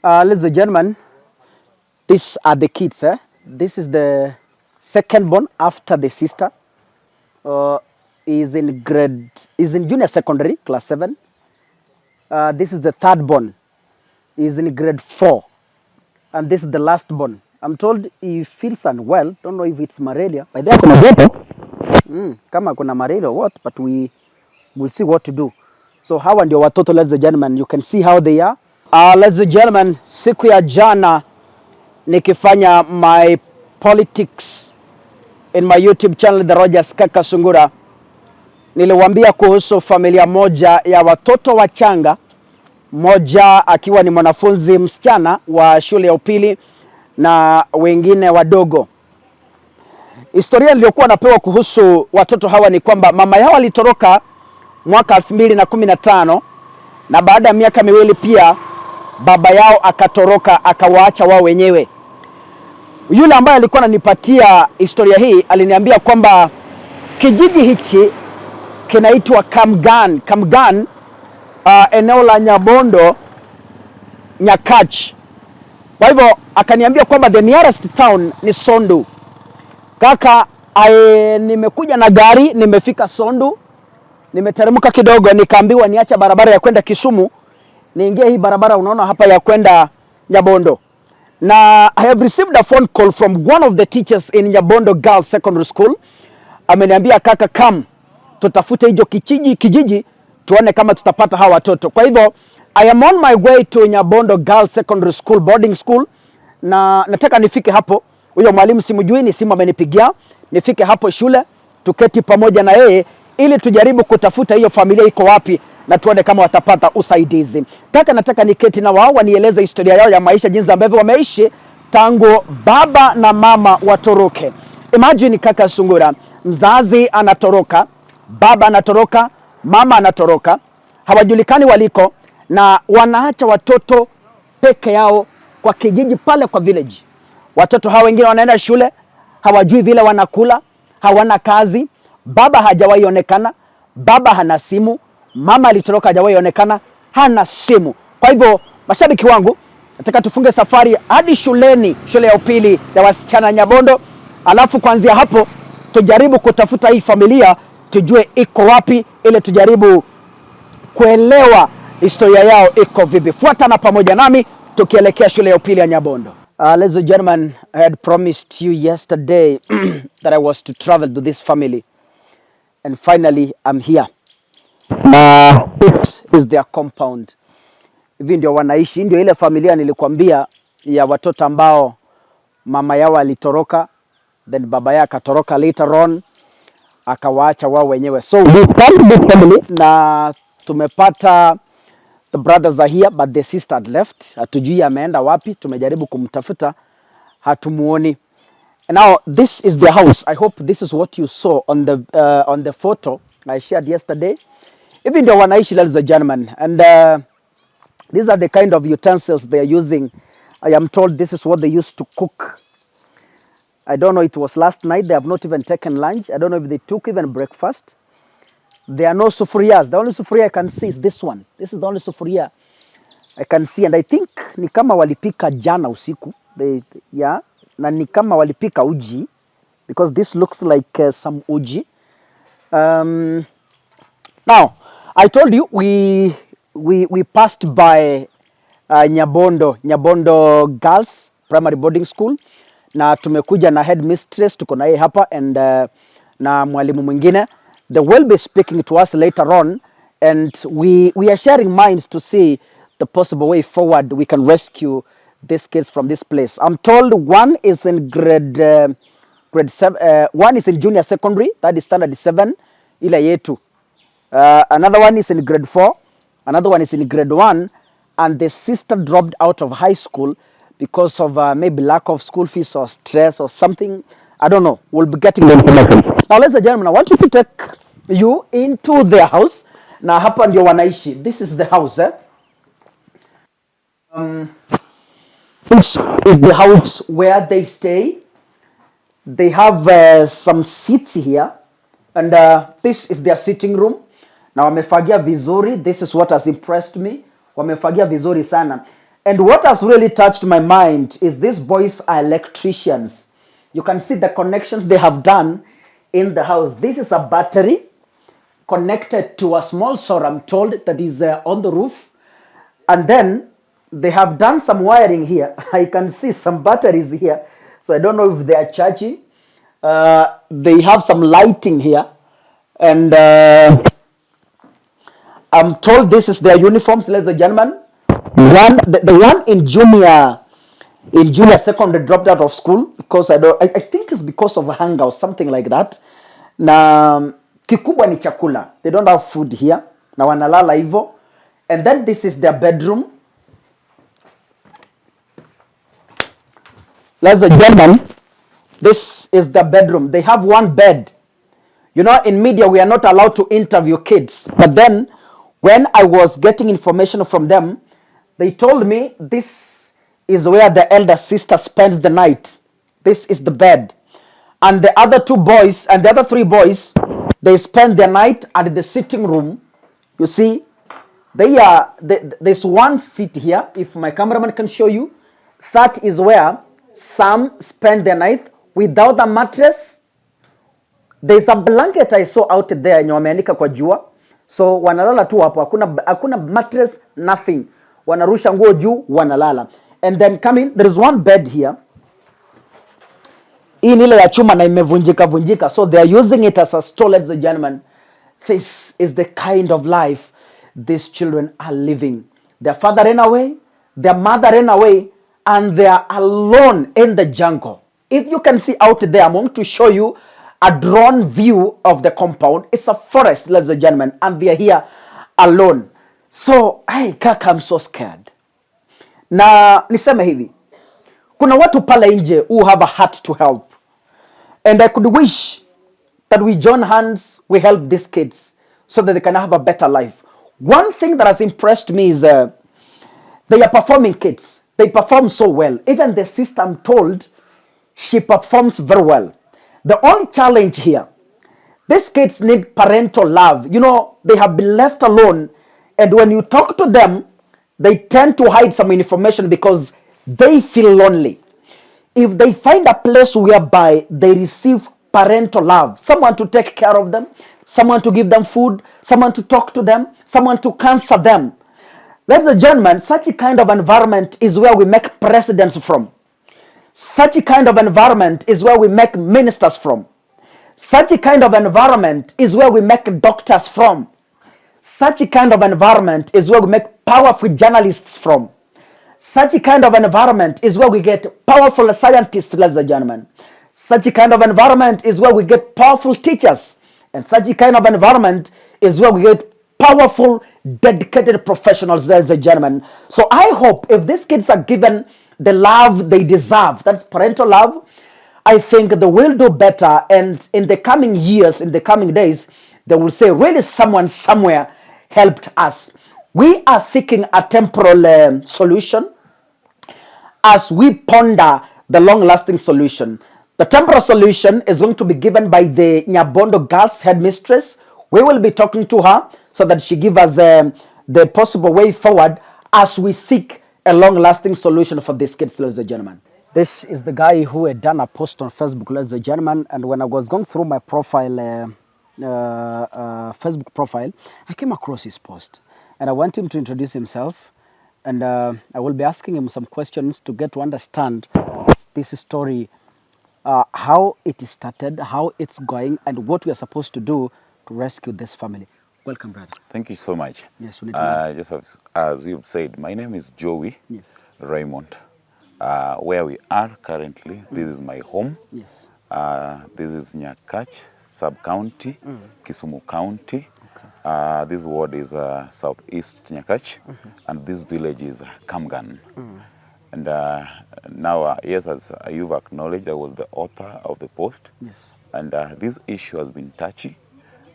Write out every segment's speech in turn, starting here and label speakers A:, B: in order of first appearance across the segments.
A: Ladies and gentlemen, these are the kids. This is the second born after the sister. Is in junior secondary, class 7. This is the third born. Is in grade 4. And this is the last born. I'm told he feels unwell. Don't know if it's malaria. By the way, kama kuna malaria or what, but we will see what to do. So hawa ndio watoto, ladies and gentlemen. You can see how they are. Ladies and gentlemen, siku ya jana nikifanya my politics in my YouTube channel The Rogers Kaka Sungura, niliwaambia kuhusu familia moja ya watoto wachanga, moja akiwa ni mwanafunzi msichana wa shule ya upili na wengine wadogo. Historia niliyokuwa napewa kuhusu watoto hawa ni kwamba mama yao alitoroka mwaka 2015 na baada ya miaka miwili pia baba yao akatoroka akawaacha wao wenyewe. Yule ambaye alikuwa ananipatia historia hii aliniambia kwamba kijiji hichi kinaitwa Kamgan, eneo la Nyabondo, Nyakach. Kwa hivyo akaniambia kwamba the nearest town ni Sondu. Kaka, nimekuja na gari, nimefika Sondu, nimeteremka kidogo, nikaambiwa niacha barabara ya kwenda Kisumu, niingie hii barabara unaona hapa ya kwenda Nyabondo. Na I have received a phone call from one of the teachers in Nyabondo Girls Secondary School. Ameniambia kaka, come tutafute hiyo kijiji tuone kama tutapata hawa watoto. Kwa hivyo I am on my way to Nyabondo Girls Secondary School boarding school, na nataka nifike hapo. Huyo mwalimu simjui, ni simu amenipigia. Nifike hapo shule tuketi pamoja na yeye ili tujaribu kutafuta hiyo familia iko wapi na tuone kama watapata usaidizi. Nataka niketi na wao wanieleze historia yao ya maisha, jinsi ambavyo wameishi tangu baba na mama watoroke. Imagine kaka Sungura, mzazi anatoroka, baba anatoroka, mama anatoroka, hawajulikani waliko na wanaacha watoto peke yao kwa kijiji pale kwa village. Watoto hao wengine wanaenda shule, hawajui vile wanakula, hawana kazi, baba hajawahi onekana, baba hana simu, mama alitoroka hajawahi onekana, hana simu. Kwa hivyo mashabiki wangu, nataka tufunge safari hadi shule ya upili ya wasichana Nyabondo, alafu kuanzia hapo tujaribu kutafuta hii familia, tujue iko wapi, ili tujaribu kuelewa historia yao iko vipi. Fuatana pamoja nami tukielekea shule ya upili ya Nyabondo. Ladies and gentlemen, I had promised you yesterday that I was to travel to this family, and finally I'm here. This is their compound. Hivi ndio wanaishi, ndio ile familia nilikwambia ya watoto ambao mama yao alitoroka, then baba yao akatoroka later on, akawaacha wao wenyewe. So we found the family na tumepata, the brothers are here but the sister had left. Hatujui ameenda wapi, tumejaribu kumtafuta, hatumuoni. Now this is the house. I hope this is what you saw on the photo I shared yesterday. Hivi ndio wanaishi, ladies and gentlemen, and these are the kind of utensils they are using. I am told this is what they used to cook. I don't know, it was last night. They have not even taken lunch. I don't know if they took even breakfast. There are no sufurias. The only sufuria I can see is this one. This is the only sufuria I can see, and I think ni kama walipika jana usiku. Yeah, na ni kama walipika uji, because this looks like some uji. Now, I told you we passed by Nyabondo Girls Primary Boarding School, na tumekuja na headmistress, tuko na yeye hapa, and na mwalimu mwingine. They will be speaking to us later on, and we are sharing minds to see the possible way forward we can rescue these kids from this place. I'm told one is in grade 7, one is in junior secondary, that is standard 7, ile yetu. Another one is in grade 4, another one is in grade 1, and the sister dropped out of high school because of maybe lack of school fees or stress or something. I don't know. We'll be getting the information. Now, ladies and gentlemen, I want you to take you into their house. Na hapa ndio wanaishi. This is the house. This is the house where they stay. They have some seats here, and this is their sitting room. Na wamefagia vizuri. This is what has impressed me. Wamefagia vizuri sana. And what has really touched my mind is these boys are electricians. You can see the connections they have done in the house. This is a battery connected to a small solar, I'm told, that is on the roof. And then they have done some wiring here. I can see some batteries here. So I don't know if they are charging. They have some lighting here. And I'm told this is their uniforms, ladies and gentlemen. The one in junior secondary dropped out of school because I think it's because of hunger or something like that. Na kikubwa ni chakula. They don't have food here. Na wanalala hivyo. And then this is their bedroom. Ladies and gentlemen, this is the bedroom. They have one bed. You know, in media, we are not allowed to interview kids. But then, when I was getting information from them, they told me this is where the elder sister spends the night. This is the bed. And the other two boys, and the other three boys, they spend their night at the sitting room. You see, there's one seat here. If my cameraman can show you, that is where some spend their night without a mattress. There's a blanket I saw out there yenye wameanika kwa jua. So wanalala tu hapo, hakuna mattress, nothing. Wanarusha nguo juu, wanalala. And then there is one bed here. Hii ni ile ya chuma na imevunjika. So they are using it as a store, ladies and gentlemen. This is the kind of life these children are living. Their father ran away, their mother ran away, and they are alone in the jungle. If you can see out there, I'm going to show you a drone view of the compound. It's a forest, ladies and gentlemen, and they are here alone. So, kaka, I'm so scared. Na niseme hivi, kuna watu pale nje who have a heart to help. And I could wish that we join hands, we help these kids so that they can have a better life. One thing that has impressed me is they are performing kids. They perform so well. Even the sister, I'm told, she performs very well. The only challenge here, these kids need parental love. You know, they have been left alone. And when you talk to them, they tend to hide some information because they feel lonely. If they find a place whereby they receive parental love, someone to take care of them, someone to give them food, someone to talk to them, someone to counsel them. Ladies and gentlemen, such a kind of environment is where we make presidents from. Such a kind of environment is where we make ministers from. Such a kind of environment is where we make doctors from. Such a kind of environment is where we make powerful journalists from. Such a kind of environment is where we get powerful scientists, ladies and gentlemen. Such a kind of environment is where we get powerful teachers. And such a kind of environment is where we get powerful, dedicated professionals, ladies and gentlemen. So I hope if these kids are given the love they deserve, that's parental love, I think they will do better. And in the coming years, in the coming days, they will say, really, someone somewhere helped us. We are seeking a temporal solution as we ponder the long-lasting solution. The temporal solution is going to be given by the Nyabondo girls headmistress. We will be talking to her so that she give us the possible way forward as we seek a long-lasting solution for these kids, ladies and gentlemen. This is the guy who had done a post on Facebook, ladies and gentlemen, and when I was going through my profile, Facebook profile, I came across his post. And I want him to introduce himself, and I will be asking him some questions to get to understand this story, how it started, how it's going, and what we are supposed to do to rescue this family. Welcome, brother.
B: Thank you so much.
A: Yes, we need to know.
B: Just as you've said, my name is Joey Raymond. Where we are currently, this is my home.
A: Yes.
B: This is Nyakach sub-county, Kisumu County. Okay. This ward is southeast Nyakach, and this village is Kamgan. And now, yes, as you've acknowledged, I was the author of the post.
A: Yes.
B: And this issue has been touchy,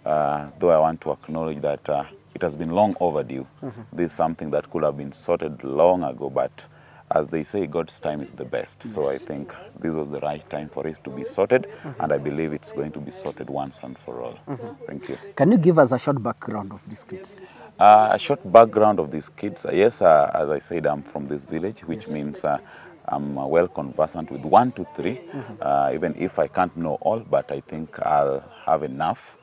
B: though I want to acknowledge that it has been long overdue. This is something that could have been sorted long ago, but as they say, God's time is the best. Yes. So I think this was the right time for it to be sorted, and I believe it's going to be sorted once and for all. Thank you.
A: Can you give us a short background of these kids?
B: A short background of these kids. Yes, as I said, I'm from this village, which means I'm well conversant with 1 to 3, even if I can't know all, but I think I'll have enough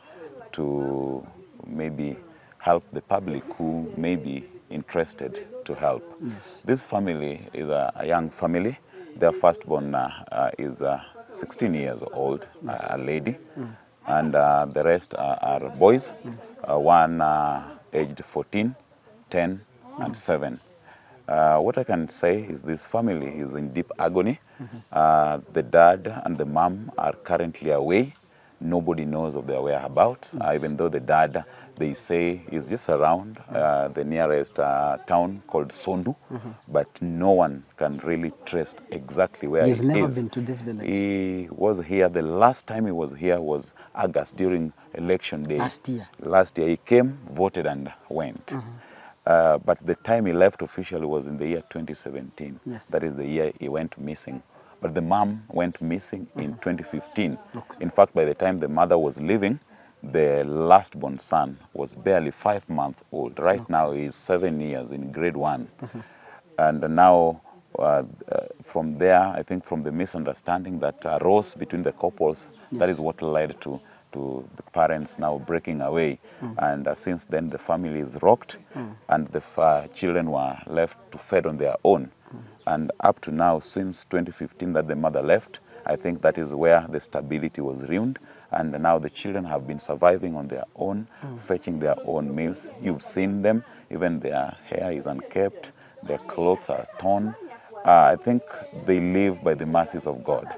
B: to maybe help the public who may be interested to help.
A: Yes.
B: This family is a young family. Their firstborn is 16 years old, a lady, and the rest are boys. One aged 14, 10, and 7. What I can say is this family is in deep agony. The dad and the mom are currently away. Nobody knows of their whereabouts, even though the dad, they say, is just around the nearest town called Sondu, but no one can really trace exactly where
A: He's
B: he
A: never
B: is.
A: been to this village.
B: He was here, the last time he was here was August during election day.
A: Last year.
B: Last year he came, voted and went. But the time he left officially was in the year 2017.
A: Yes.
B: That is the year he went missing. But the mom went missing in 2015. In fact, by the time the mother was leaving, the last-born son was barely 5 months old. Right now, he's 7 years in grade 1. And now, from there, I think from the misunderstanding that arose between the couples, that is what led to the parents now breaking away. And since then, the family is rocked, and the children were left to fend on their own. And up to now, since 2015 that the mother left, I think that is where the stability was ruined. And now the children have been surviving on their own, fetching their own meals. You've seen them, even their hair is unkempt, their clothes are torn. I think they live by the mercies of God.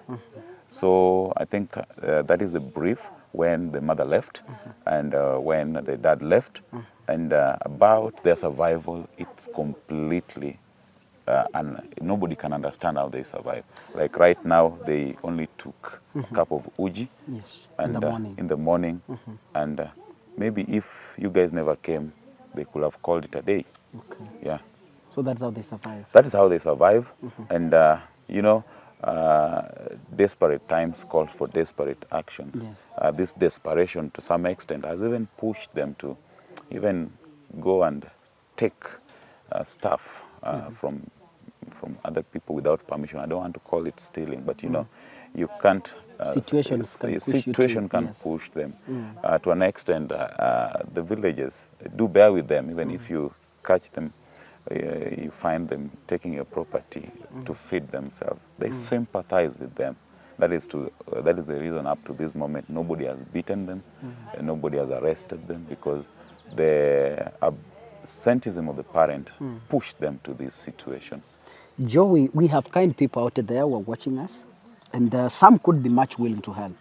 B: So I think that is the brief when the mother left and when the dad left. And about their survival, it's completely and nobody can understand how they survive. Like right now, they only took a cup of uji and, in the morning. And maybe if you guys never came, they could have called it a day.
A: Okay.
B: Yeah.
A: So that's how they survive.
B: That is how they survive. And, you know, desperate times call for desperate actions.
A: Yes.
B: This desperation, to some extent, has even pushed them to even go and take stuff from other people without permission. I don't want to call it stealing, but you know, you can't.
A: Situation
B: can push them to an extent. The villagers do bear with them, even if you catch them. You find them taking your property to feed themselves. They sympathize with them. That is the reason up to this moment nobody has beaten them, and nobody has arrested them, because the absenteeism of the parent pushed them to this situation.
A: Joe, we have kind people out there who are watching us, and some could be much willing to help.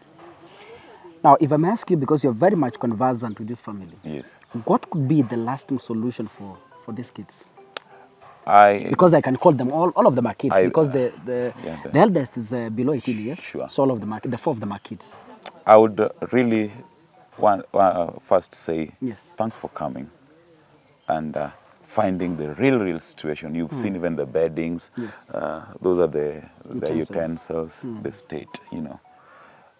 A: Now, if I may ask you, because you're very much conversant with this family,
B: Yes.
A: what could be the lasting solution for these kids?
B: Because
A: I can call them, all of them are kids, because the eldest is below 18 years,
B: Sure.
A: so all of them are, the 4 of them are kids.
B: I would really want first say thanks for coming and finding the real situation. You've seen even the beddings. Those are the utensils, the state, you know.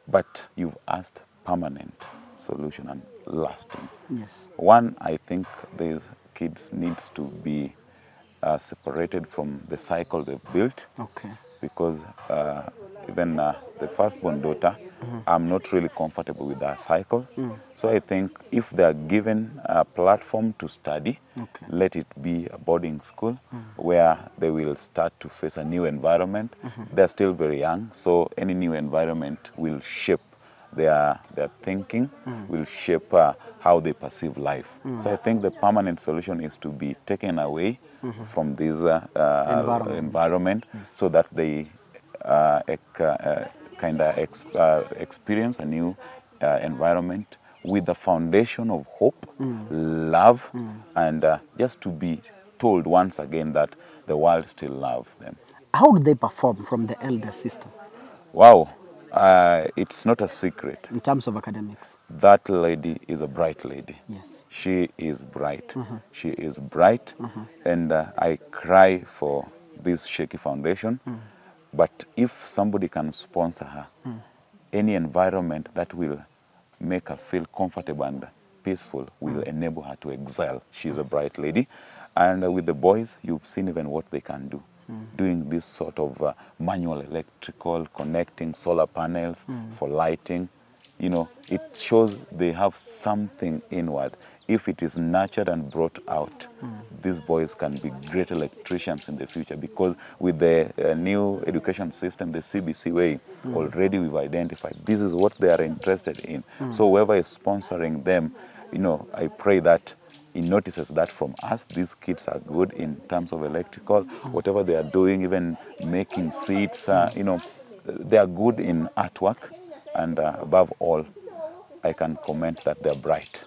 B: But you've asked permanent solution and lasting.
A: Yes.
B: One, I think these kids needs to be separated from the cycle they've built.
A: Okay.
B: Because even the firstborn daughter, I'm not really comfortable with that cycle. So I think if they are given a platform to study, let it be a boarding school where they will start to face a new environment. They're still very young, so any new environment will shape their thinking, will shape how they perceive life. So I think the permanent solution is to be taken away from this environment so that they kind of experience a new environment with the foundation of hope, love, and just to be told once again that the world still loves them.
A: How do they perform from the elder sister?
B: Wow. It's not a secret.
A: In terms of academics?
B: That lady is a bright lady.
A: Yes.
B: She is bright. She is bright. And I cry for this shaky foundation. But if somebody can sponsor her, any environment that will make her feel comfortable and peaceful will enable her to excel. She's a bright lady. And with the boys, you've seen even what they can do. Doing this sort of manual electrical, connecting solar panels for lighting. You know, it shows they have something inward. If it is nurtured and brought out, these boys can be great electricians in the future, because with the new education system, the CBC way, already we've identified this is what they are interested in. So whoever is sponsoring them, you know, I pray that he notices that from us, these kids are good in terms of electrical, whatever they are doing, even making seats, you know, they are good in artwork. And above all, I can comment that they're bright.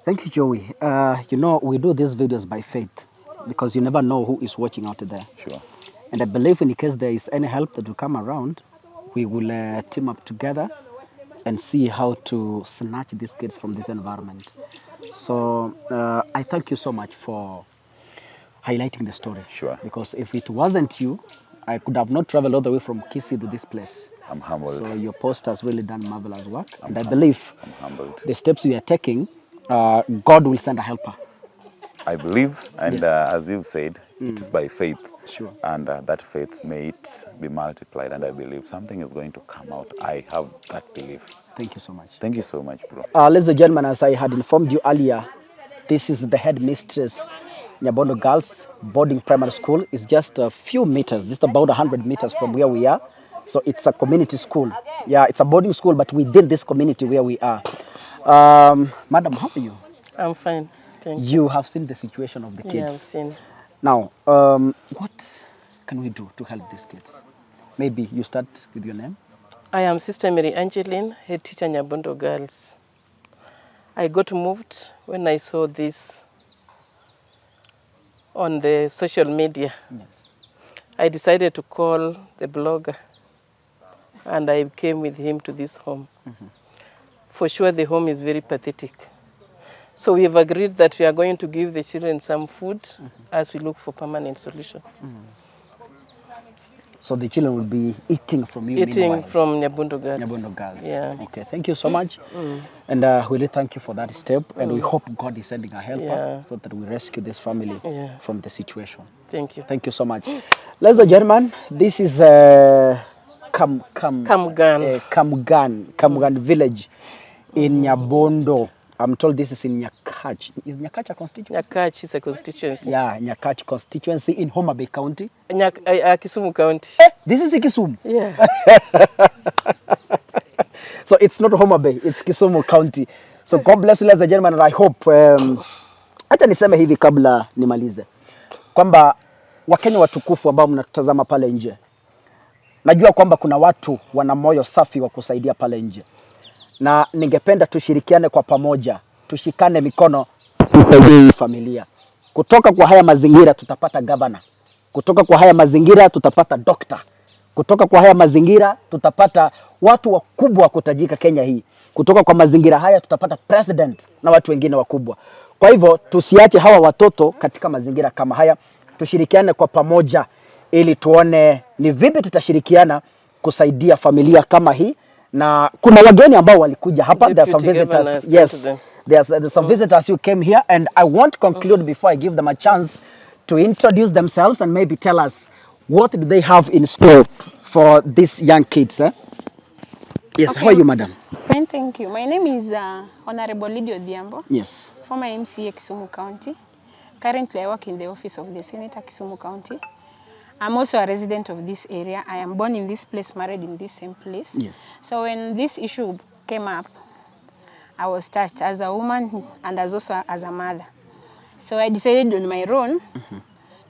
A: Thank you, Joey. You know, we do these videos by faith, because you never know who is watching out there.
B: Sure.
A: And I believe in case there is any help that will come around, we will team up together and see how to snatch these kids from this environment. So I thank you so much for highlighting the story.
B: Sure.
A: Because if it wasn't you, I could have not traveled all the way from Kisumu to this place.
B: I'm humbled.
A: So your post has really done marvelous work. And I believe
B: I'm humbled.
A: the steps you are taking, God will send a helper.
B: I believe, and
A: Yes.
B: as you've said, it is by faith.
A: Sure.
B: And that faith, may it be multiplied, and I believe something is going to come out. I have that belief.
A: Thank you so much.
B: Thank you so much, bro.
A: Ladies and gentlemen, as I had informed you earlier, this is the headmistress, Nyabondo Girls Boarding Primary School. It's just a few meters, just about 100 meters from where we are. So it's a community school. Yeah, it's a boarding school, but within this community where we are. Madam, how are you?
C: I'm fine, thank you.
A: You have seen the situation of the kids.
C: Yeah, I've seen.
A: Now, what can we do to help these kids? Maybe you start with your name.
C: I am Sister Mary Angeline, head teacher Nyabondo Girls. I got moved when I saw this on the social media.
A: Yes.
C: I decided to call the blogger, and I came with him to this home. For sure, the home is very pathetic. So we have agreed that we are going to give the children some food as we look for permanent solution.
A: So the children will be eating from you.
C: Eating
A: meanwhile.
C: from Nyabondo Girls.
A: Nyabondo Girls.
C: Yeah.
A: Okay, thank you so much. And we really thank you for that step. And we hope God is sending a helper
C: Yeah.
A: so that we rescue this family
C: Yeah.
A: from the situation.
C: Thank you.
A: Thank you so much. Ladies and gentlemen, this is Kamgan village in Nyabondo. I'm told this is in Nyakach. Is Nyakach a constituency?
C: Nyakach is a constituency.
A: Yeah, Nyakach constituency in Homa Bay County.
C: Kisumu County.
A: This is Kisumu.
C: Yeah.
A: So it's not Homa Bay, it's Kisumu County. So God bless you, ladies and gentlemen, and I hope hata niseme hivi kabla nimalize kwamba Wakenya watukufu ambao mnatutazama pale nje, najua kwamba kuna watu wana moyo safi wa kusaidia pale nje, na ningependa tushirikiane kwa pamoja, tushikane mikono, tusaidie familia. Kutoka kwa haya mazingira tutapata governor, kutoka kwa haya mazingira tutapata doctor, kutoka kwa haya mazingira tutapata watu wakubwa wa kutajika Kenya hii, kutoka kwa mazingira haya tutapata president na watu wengine wakubwa. Kwa hivyo tusiache hawa watoto katika mazingira kama haya, tushirikiane kwa pamoja ili tuone ni vipi tutashirikiana kusaidia familia kama hii. Na kuna wageni ambao walikuja hapa. There are some visitors. Yes, there's some visitors who came here, and I want to conclude before I give them a chance to introduce themselves and maybe tell us what do they have in store for these young kids. Yes, okay. How are you, madam?
D: Fine, thank you. My name is Honorable Lydia Odhiambo.
A: Yes.
D: Former MCA Kisumu County. Currently, I work in the office of the Senator Kisumu County. I'm also a resident of this area. I am born in this place, married in this same place.
A: Yes.
D: So when this issue came up, I was touched as a woman and also as a mother. So I decided on my own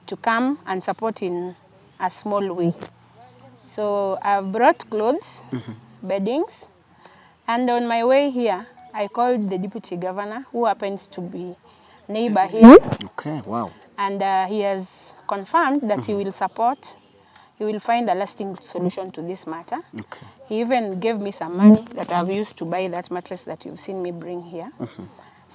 D: to come and support in a small way. So I've brought clothes, beddings, and on my way here, I called the deputy governor, who happens to be neighbor here.
A: Okay, wow.
D: And he has confirmed that he will support, he will find a lasting solution to this matter.
A: Okay.
D: He even gave me some money that I've used to buy that mattress that you've seen me bring here.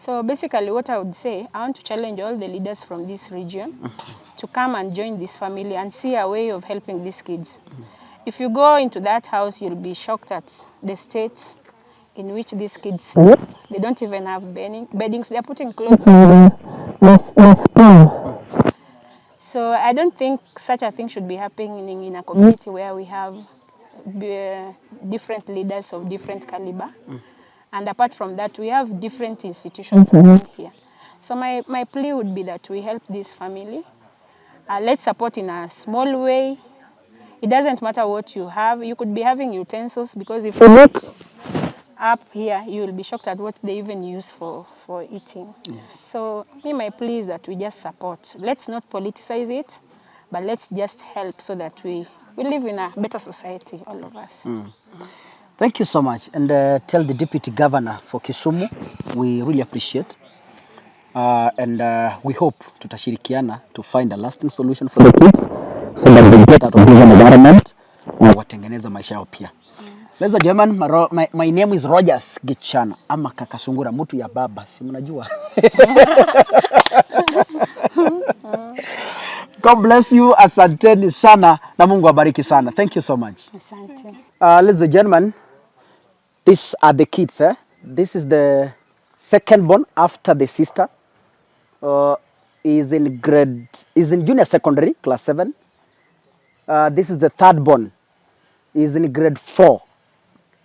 D: So basically what I would say, I want to challenge all the leaders from this region to come and join this family and see a way of helping these kids. If you go into that house, you'll be shocked at the state in which these kids They don't even have beddings. They're putting clothes on the So I don't think such a thing should be happening in a community where we have different leaders of different caliber. And apart from that, we have different institutions around here. So my plea would be that we help this family. Let's support in a small way. It doesn't matter what you have. You could be having utensils, because if you look up here, you will be shocked at what they even use for eating. Yes. So my plea is that we just support. Let's not politicize it, but let's just help so that we live in a better society, all of us.
A: Thank you so much. And tell the Deputy Governor for Kisumu, we really appreciate. And we hope tutashirikiana to find a lasting solution for the kids so that they get out of this environment na watengeneza maisha yao pia. Ladies and gentlemen, my name is Rogers Gichana, ama kaka sungura, mtu ya baba, si mnajua. God bless you, asanteni sana na Mungu abariki sana. Thank you so much.
D: Asante.
A: Ladies and gentlemen, these are the kids. This is the second born after the sister. Is in junior secondary, class 7. This is the third born. Is in grade 4.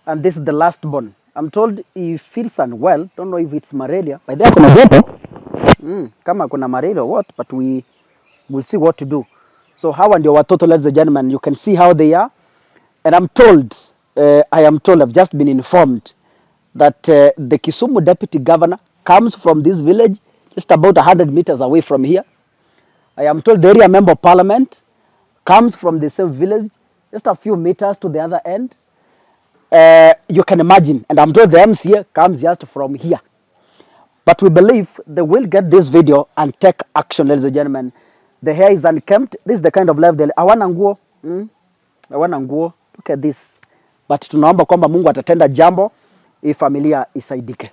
A: And this is the last born. I'm told he feels unwell. Don't know if it's malaria. By there, kama kuna malaria or what, but we will see what to do. So how and your total, ladies and gentlemen, you can see how they are. And I'm told, I've just been informed that the Kisumu Deputy Governor comes from this village just about 100 meters away from here. I am told the area member of parliament comes from the same village, just a few meters to the other end. You can imagine, and I'm told the MCA comes just from here. But we believe they will get this video and take action, ladies and gentlemen. The hair is unkempt. This is the kind of life they hawana nguo. Hawana nguo. Look at this. But tunaomba kwamba Mungu atatenda jambo, hii familia isaidike.